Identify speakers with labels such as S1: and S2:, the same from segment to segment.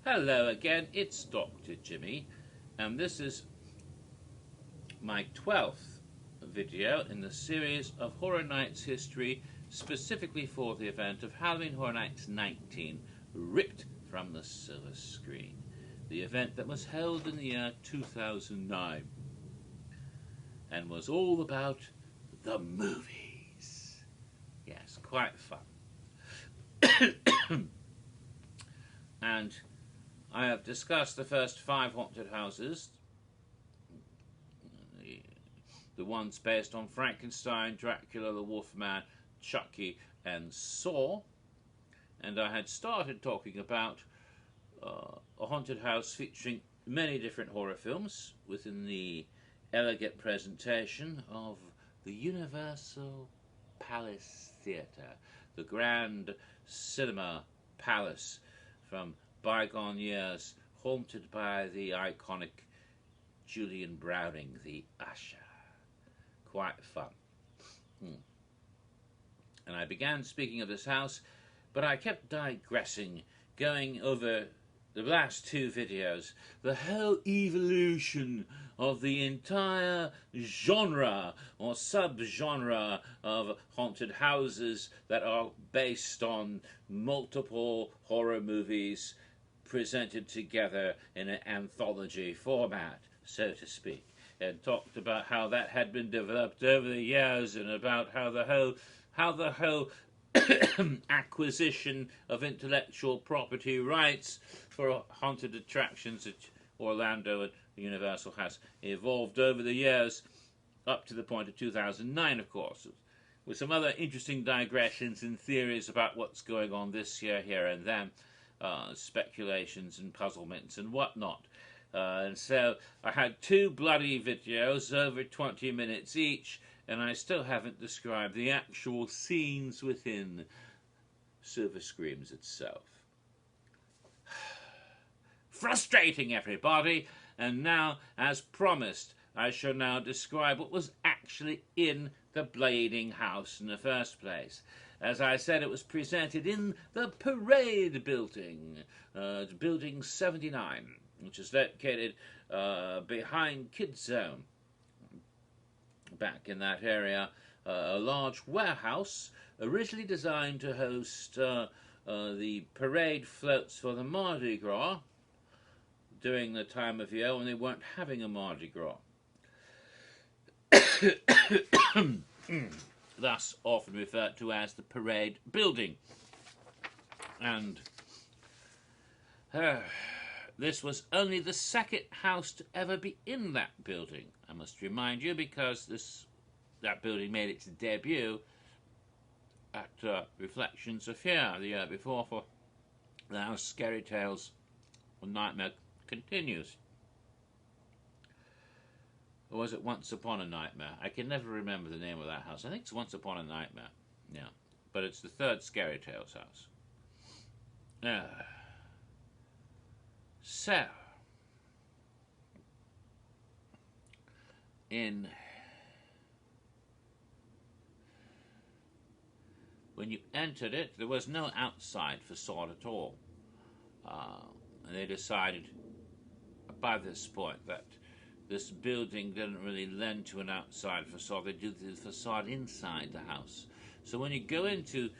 S1: Hello again, it's Dr. Jimmy, and this is my 12th video in the series of Horror Nights history, specifically for the event of Halloween Horror Nights 19, ripped from the silver screen. The event that was held in the year 2009 and was all about the movies. Yes, quite fun. And I have discussed the first 5 haunted houses, the ones based on Frankenstein, Dracula, the Wolfman, Chucky, and Saw. And I had started talking about a haunted house featuring many different horror films within the elegant presentation of the Universal Palace Theatre, the grand cinema palace from bygone years, haunted by the iconic Julian Browning, the Usher. Quite fun. And I began speaking of this house, but I kept digressing, going over the last 2 videos, the whole evolution of the entire genre or sub-genre of haunted houses that are based on multiple horror movies presented together in an anthology format, so to speak, and talked about how that had been developed over the years and about how the whole acquisition of intellectual property rights for haunted attractions at Orlando and the Universal House evolved over the years up to the point of 2009, of course, with some other interesting digressions and theories about what's going on this year, here and then, speculations and puzzlements and whatnot. And so I had 2 bloody videos over 20 minutes each, and I still haven't described the actual scenes within Silver Screams itself. Frustrating, everybody! And now, as promised, I shall now describe what was actually in the Blading House in the first place. As I said, it was presented in the Parade Building, Building 79, which is located behind Kids Zone. Back in that area, a large warehouse originally designed to host the parade floats for the Mardi Gras during the time of year when they weren't having a Mardi Gras. Thus often referred to as the Parade Building. And this was only the second house to ever be in that building, I must remind you, because that building made its debut at Reflections of Fear the year before for the House Scary Tales of Nightmare Continues. Or was it Once Upon a Nightmare? I can never remember the name of that house. I think it's Once Upon a Nightmare. Yeah. But it's the 3rd Scary Tales house. So, when you entered it, there was no outside facade at all. And they decided by this point that this building didn't really lend to an outside facade. They did the facade inside the house. So when you go into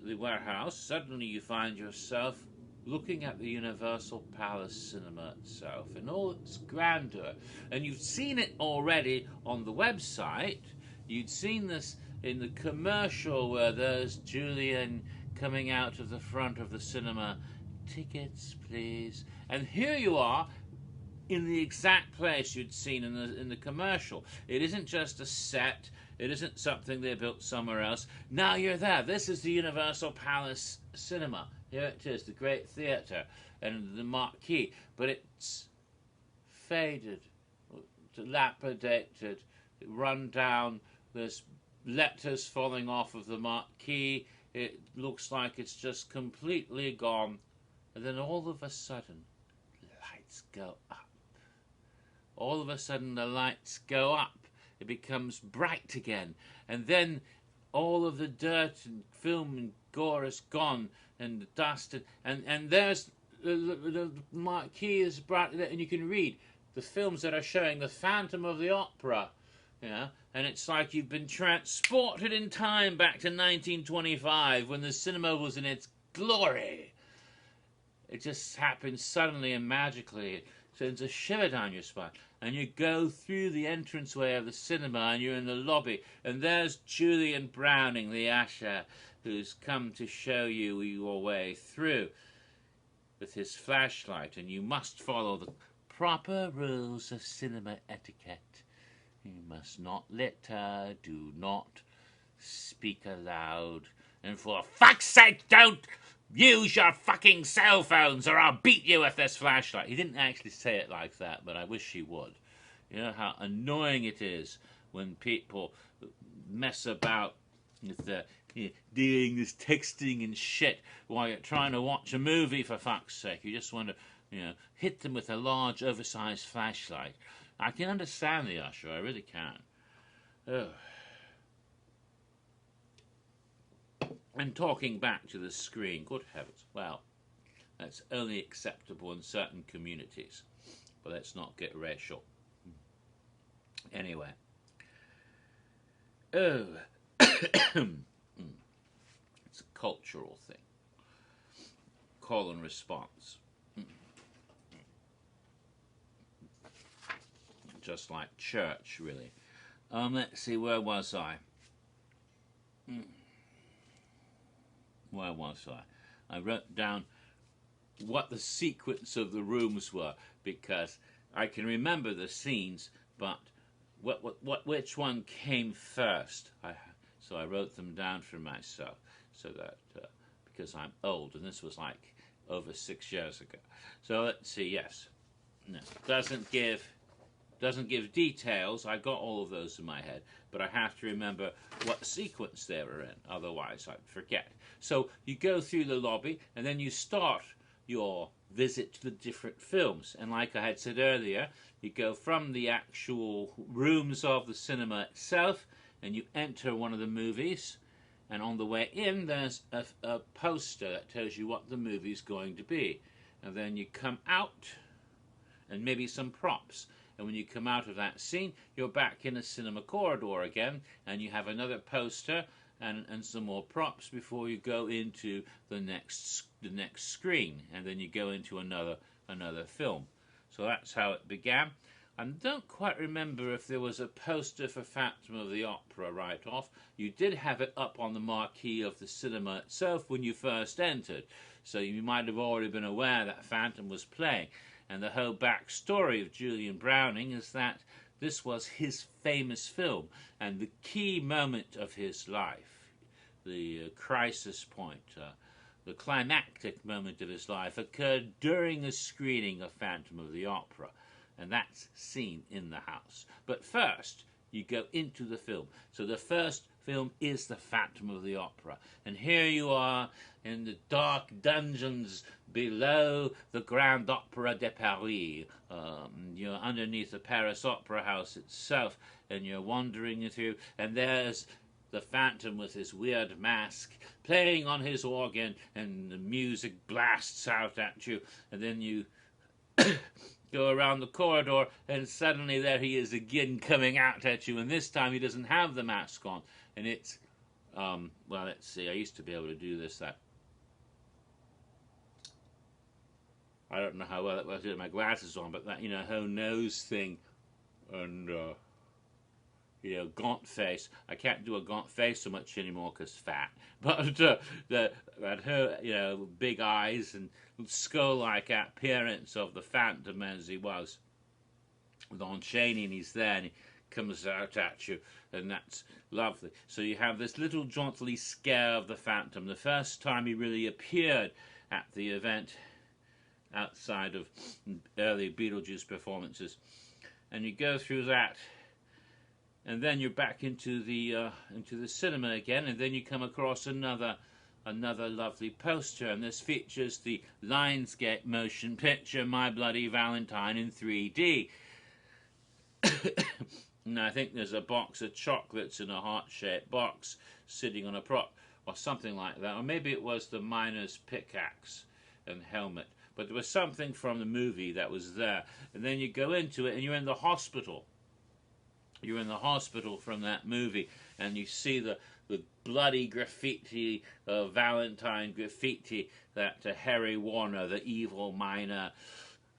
S1: the warehouse, suddenly you find yourself looking at the Universal Palace Cinema itself in all its grandeur. And you've seen it already on the website. You'd seen this in the commercial where there's Julian coming out of the front of the cinema. Tickets, please. And here you are in the exact place you'd seen in the commercial. It isn't just a set. It isn't something they built somewhere else. Now you're there. This is the Universal Palace Cinema. Here it is, the great theatre and the marquee. But it's faded, dilapidated, run down. There's letters falling off of the marquee. It looks like it's just completely gone. And then all of a sudden, the lights go up. All of a sudden the lights go up. It becomes bright again. And then all of the dirt and film and gore is gone, and the dust, and there's the marquee is brightly lit, and you can read the films that are showing the Phantom of the Opera, you know, and it's like you've been transported in time back to 1925 when the cinema was in its glory. It just happens suddenly and magically. It sends a shiver down your spine. And you go through the entranceway of the cinema and you're in the lobby, and there's Julian Browning, the usher, who's come to show you your way through with his flashlight, and you must follow the proper rules of cinema etiquette. You must not litter, do not speak aloud, and for fuck's sake, don't use your fucking cell phones or I'll beat you with this flashlight. He didn't actually say it like that, but I wish he would. You know how annoying it is when people mess about with doing this texting and shit while you're trying to watch a movie, for fuck's sake. You just want to, hit them with a large, oversized flashlight. I can understand the usher, I really can. Ugh. And talking back to the screen, good heavens, well, that's only acceptable in certain communities. But let's not get racial. Anyway. Oh. It's a cultural thing. Call and response. Just like church, really. Let's see, where was I? Where was I? I wrote down what the sequence of the rooms were, because I can remember the scenes, but which one came first? So I wrote them down for myself, so that because I'm old, and this was like over 6 years ago. So let's see. Yes, no, doesn't give details. I got all of those in my head, but I have to remember what sequence they were in, otherwise I'd forget. So you go through the lobby, and then you start your visit to the different films. And like I had said earlier, you go from the actual rooms of the cinema itself, and you enter one of the movies, and on the way in there's a poster that tells you what the movie's going to be. And then you come out, and maybe some props. And when you come out of that scene, you're back in a cinema corridor again, and you have another poster and some more props before you go into the next screen, and then you go into another film. So that's how it began. I don't quite remember if there was a poster for Phantom of the Opera right off. You did have it up on the marquee of the cinema itself when you first entered, so you might have already been aware that Phantom was playing. And the whole backstory of Julian Browning is that this was his famous film, and the key moment of his life, the crisis point, the climactic moment of his life, occurred during a screening of Phantom of the Opera, and that's seen in the house. But first, you go into the film. So the first film is the Phantom of the Opera, and here you are in the dark dungeons below the Grand Opera de Paris. You're underneath the Paris Opera House itself, and you're wandering through, and there's the Phantom with his weird mask playing on his organ, and the music blasts out at you, and then you go around the corridor, and suddenly there he is again coming out at you, and this time he doesn't have the mask on, and it's well, let's see, I used to be able to do this, I don't know how well it was with my glasses on, but that, whole nose thing, and gaunt face. I can't do a gaunt face so much anymore because fat. But that whole, big eyes and skull-like appearance of the Phantom as he was with Lon Chaney, and he's there and he comes out at you, and that's lovely. So you have this little jauntily scare of the Phantom. The first time he really appeared at the event outside of early Beetlejuice performances, and you go through that, and then you're back into the cinema again, and then you come across another lovely poster, and this features the Lionsgate motion picture My Bloody Valentine in 3D. And I think there's a box of chocolates in a heart-shaped box sitting on a prop or something like that, or maybe it was the miner's pickaxe and helmet. but there was something from the movie that was there. And then you go into it, and you're in the hospital. You're in the hospital from that movie, and you see the bloody graffiti, Valentine graffiti that Harry Warner, the evil miner,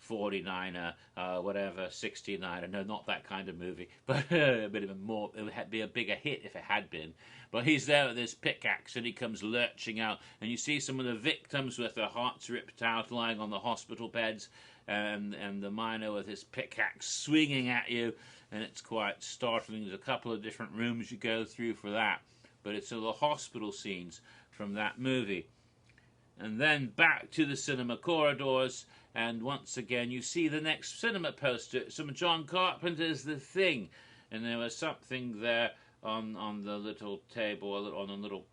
S1: 49er, whatever, 69er, no, not that kind of movie, but a bit of a more, it would be a bigger hit if it had been. But he's there with his pickaxe, and he comes lurching out, and you see some of the victims with their hearts ripped out lying on the hospital beds, and the miner with his pickaxe swinging at you, and it's quite startling. There's a couple of different rooms you go through for that, but it's all the hospital scenes from that movie. And then back to the cinema corridors, and once again you see the next cinema poster, some John Carpenter's The Thing, and there was something there on the little table, on a little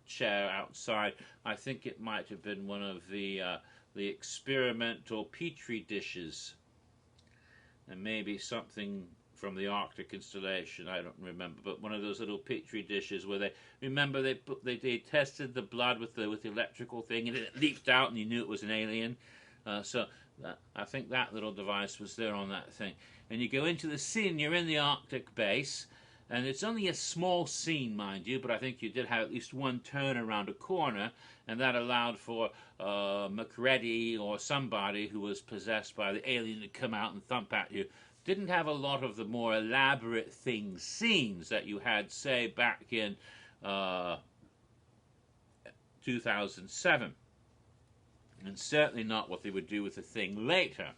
S1: chair outside. I think it might have been one of the experimental petri dishes, and maybe something from the Arctic installation, I don't remember, but one of those little petri dishes where they tested the blood with the electrical thing, and it leaked out, and you knew it was an alien. I think that little device was there on that thing. And you go into the scene. You're in the Arctic base, and it's only a small scene, mind you, but I think you did have at least one turn around a corner, and that allowed for Macready or somebody who was possessed by the alien to come out and thump at you. Didn't have a lot of the more elaborate scenes that you had, say, back in 2007. And certainly not what they would do with The Thing later,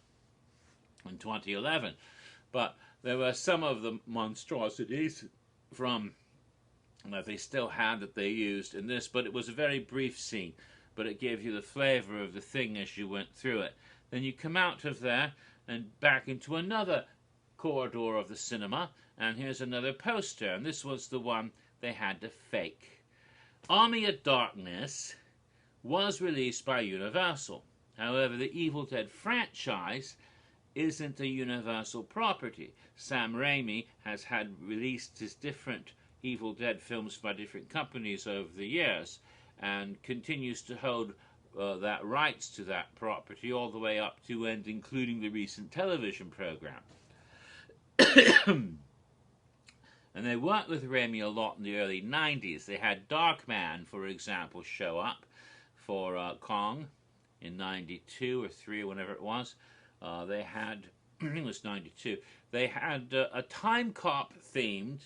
S1: in 2011. But there were some of the monstrosities from that they still had that they used in this, but it was a very brief scene, but it gave you the flavor of The Thing as you went through it. Then you come out of there and back into another corridor of the cinema, and here's another poster, and this was the one they had to fake. Army of Darkness was released by Universal. However, the Evil Dead franchise isn't a Universal property. Sam Raimi has had released his different Evil Dead films by different companies over the years, and continues to hold that rights to that property all the way up to and including the recent television program. And they worked with Raimi a lot in the early 90s. They had Darkman, for example, show up for Kong in 92 or 3 or whenever it was. They had, I think it was 92, they had a Time Cop themed,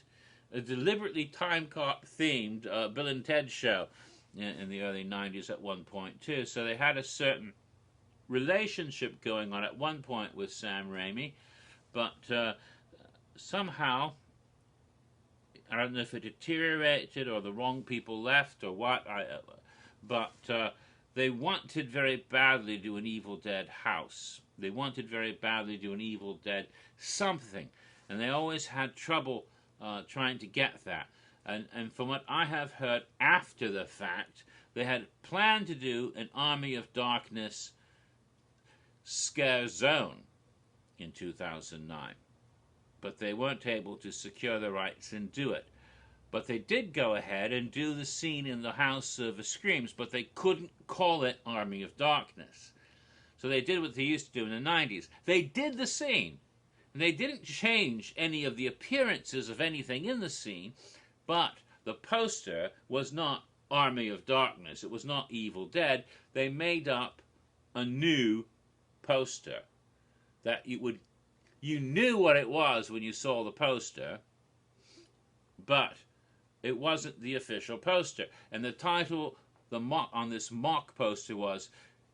S1: a deliberately Time Cop themed Bill and Ted show in the early 90s at one point too. So they had a certain relationship going on at one point with Sam Raimi, but somehow, I don't know if it deteriorated or the wrong people left or what, but they wanted very badly to do an Evil Dead house. They wanted very badly to do an Evil Dead something, and they always had trouble trying to get that. And from what I have heard after the fact, they had planned to do an Army of Darkness Scare Zone in 2009. But they weren't able to secure the rights and do it. But they did go ahead and do the scene in the House of Screams, but they couldn't call it Army of Darkness. So they did what they used to do in the 90s. They did the scene, and they didn't change any of the appearances of anything in the scene, but the poster was not Army of Darkness. It was not Evil Dead. They made up a new poster that you knew what it was when you saw the poster, but it wasn't the official poster. And the title on this mock poster was,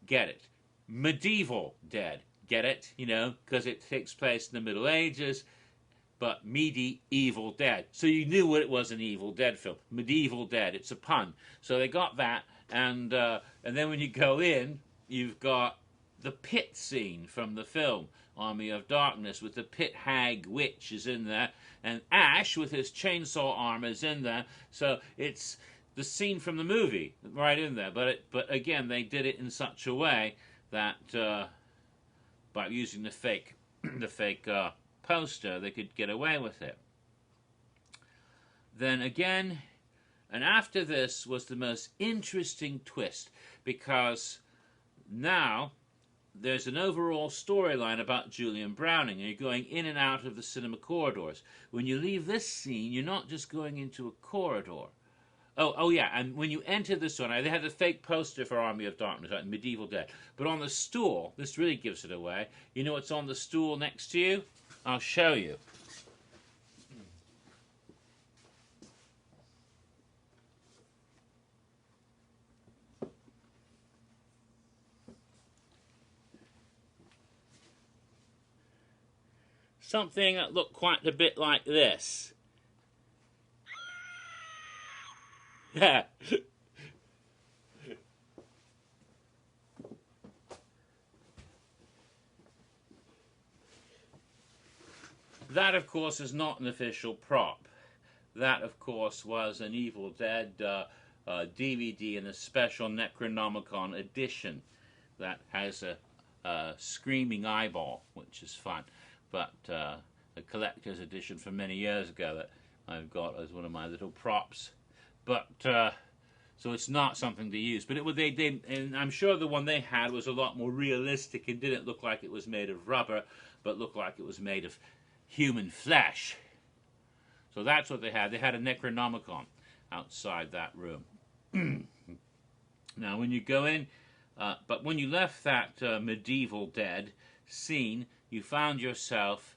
S1: get it, Medieval Dead. Get it? You know, because it takes place in the Middle Ages, but Medieval Dead. So you knew what it was, an Evil Dead film. Medieval Dead, it's a pun. So they got that, and then when you go in, you've got the pit scene from the film Army of Darkness, with the pit hag witch is in there, and Ash with his chainsaw arm is in there. So it's the scene from the movie right in there. But again, they did it in such a way that by using the fake poster, they could get away with it. Then again, and after this was the most interesting twist, because now there's an overall storyline about Julian Browning, and you're going in and out of the cinema corridors. When you leave this scene, you're not just going into a corridor. Oh yeah, and when you enter this one, they had a fake poster for Army of Darkness, like Medieval Dead. But on the stool, this really gives it away. You know what's on the stool next to you? I'll show you. Something that looked quite a bit like this. Yeah. That, of course, is not an official prop. That, of course, was an Evil Dead DVD in a special Necronomicon edition that has a screaming eyeball, which is fun. But a collector's edition from many years ago that I've got as one of my little props. But so it's not something to use. But and I'm sure the one they had was a lot more realistic. It didn't look like it was made of rubber, but looked like it was made of human flesh. So that's what they had. They had a Necronomicon outside that room. Now, when you go in, but when you left that Medieval Dead scene, you found yourself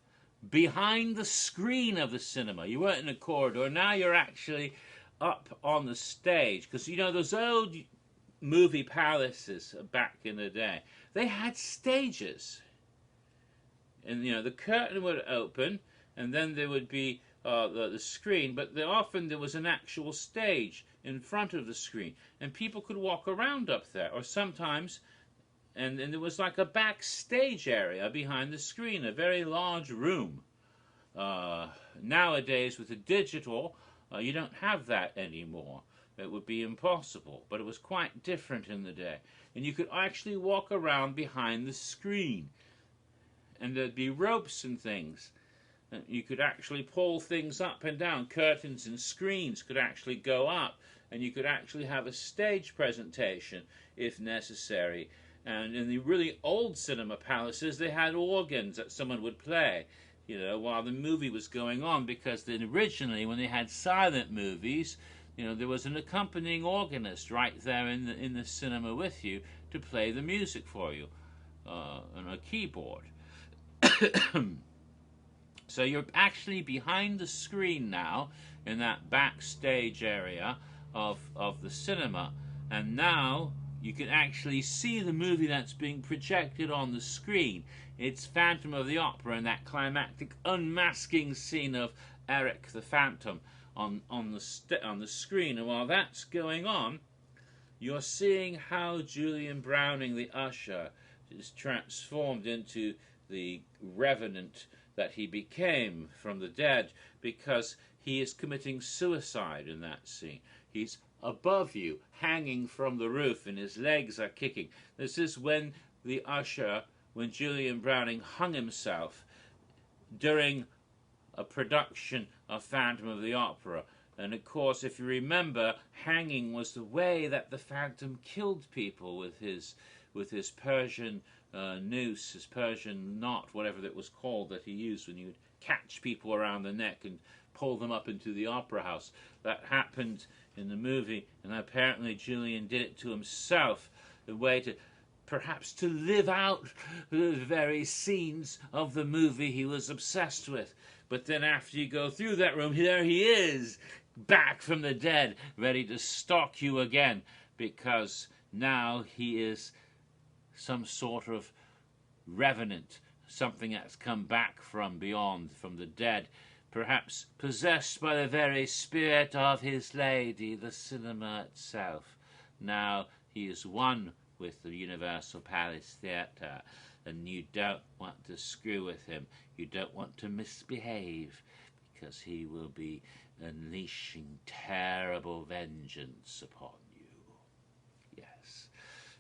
S1: behind the screen of the cinema. You weren't in a corridor. Now you're actually up on the stage. Because, you know, those old movie palaces back in the day, they had stages. And, you know, the curtain would open, and then there would be the screen, but often there was an actual stage in front of the screen, and people could walk around up there, or sometimes, and there was like a backstage area behind the screen, a very large room. Nowadays, with the digital, you don't have that anymore. It would be impossible, but it was quite different in the day. And you could actually walk around behind the screen, and there'd be ropes and things. You could actually pull things up and down. Curtains and screens could actually go up, and you could actually have a stage presentation if necessary. And in the really old cinema palaces, they had organs that someone would play, you know, while the movie was going on, because then originally, when they had silent movies, you know, there was an accompanying organist right there in the cinema with you to play the music for you on a keyboard. So you're actually behind the screen now in that backstage area of the cinema, and now you can actually see the movie that's being projected on the screen. It's Phantom of the Opera, and that climactic unmasking scene of Eric the Phantom on the screen. And while that's going on, you're seeing how Julian Browning, the usher, is transformed into the revenant that he became from the dead, because he is committing suicide in that scene. He's above you, hanging from the roof, and his legs are kicking. This is when Julian Browning hung himself during a production of Phantom of the Opera. And of course, if you remember, hanging was the way that the Phantom killed people with his Persian noose, his Persian knot, whatever that was called, that he used when he would catch people around the neck and pull them up into the opera house. That happened in the movie, and apparently Julian did it to himself, the way to perhaps to live out the very scenes of the movie he was obsessed with. But then after you go through that room, there he is, back from the dead, ready to stalk you again, because now he is some sort of revenant, something that's come back from beyond, from the dead, perhaps possessed by the very spirit of his lady, the cinema itself. Now he is one with the Universal Palace Theatre, and you don't want to screw with him. You don't want to misbehave, because he will be unleashing terrible vengeance upon you. Yes.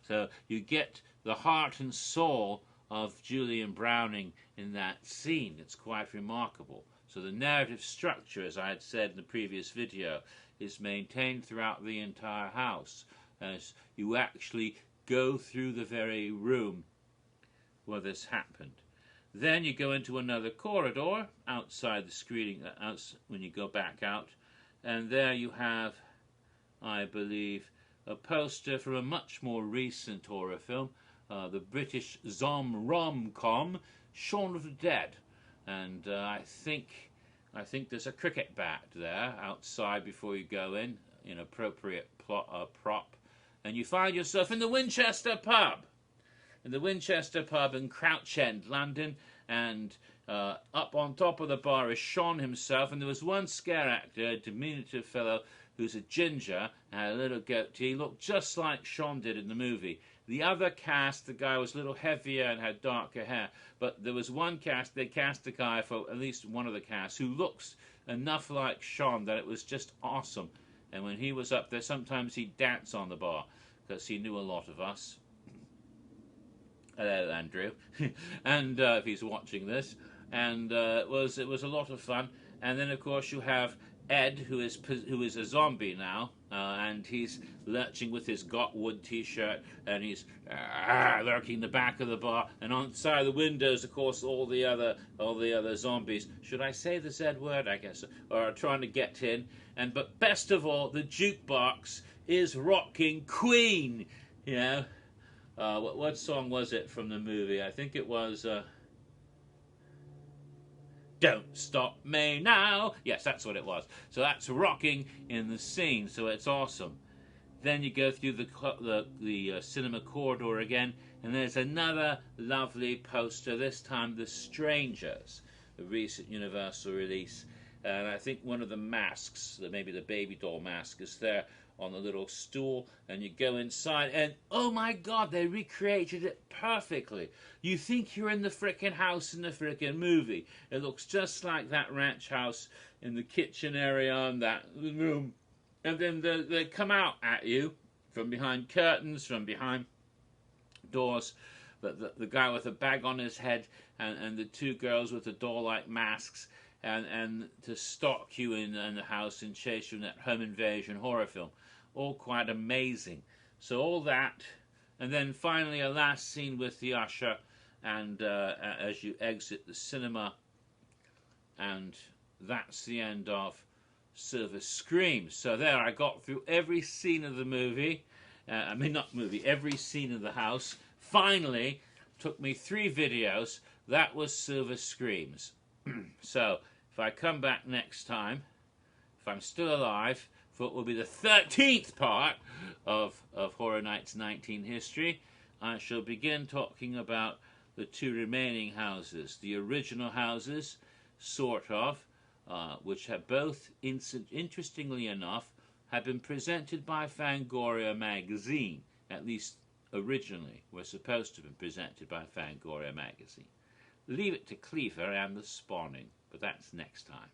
S1: So you get the heart and soul of Julian Browning in that scene. It's quite remarkable. So the narrative structure, as I had said in the previous video, is maintained throughout the entire house, as you actually go through the very room where this happened. Then you go into another corridor outside the screening, when you go back out, and there you have, I believe, a poster from a much more recent horror film, the British rom-com Shaun of the Dead, and I think there's a cricket bat there outside before you go in appropriate prop, and you find yourself in the Winchester pub. In the Winchester pub in Crouch End, London, and up on top of the bar is Shaun himself, and there was one scare actor, a diminutive fellow who's a ginger, had a little goatee, looked just like Shaun did in the movie. The other cast, the guy was a little heavier and had darker hair, but there was one cast, they cast a guy for at least one of the casts who looks enough like Shaun that it was just awesome. And when he was up there, sometimes he'd dance on the bar, because he knew a lot of us. Hello, Andrew, and if he's watching this, and it was a lot of fun. And then of course you have Ed, who is a zombie now, and he's lurching with his Got Wood T-shirt, and he's lurking the back of the bar. And on the side of the windows, of course, all the other zombies. Should I say the Z word? I guess, are trying to get in. But best of all, the jukebox is rocking Queen. You know. What song was it from the movie? I think it was Don't Stop Me Now. Yes, that's what it was. So that's rocking in the scene, so it's awesome. Then you go through the cinema corridor again, and there's another lovely poster, this time The Strangers, the recent Universal release. And I think one of the masks, maybe the baby doll mask, is there on the little stool, and you go inside, and oh my god, they recreated it perfectly. You think you're in the frickin' house in the frickin' movie. It looks just like that ranch house in the kitchen area and that room. And then they come out at you from behind curtains, from behind doors. The guy with a bag on his head, and the two girls with the doll-like masks, and to stalk you in the house and chase you in that home invasion horror film. All quite amazing. So all that, and then finally a last scene with the usher, and as you exit the cinema, and that's the end of Silver Screams. So there, I got through every scene of the movie, every scene of the house. Finally, took me 3 videos. That was Silver Screams. So, if I come back next time, if I'm still alive, for what will be the 13th part of Horror Nights 19 history, I shall begin talking about the 2 remaining houses. The original houses, sort of, which have both, interestingly enough, have been presented by Fangoria magazine. At least originally were supposed to have been presented by Fangoria magazine. Leave it to Cleaver and the Spawning, but that's next time.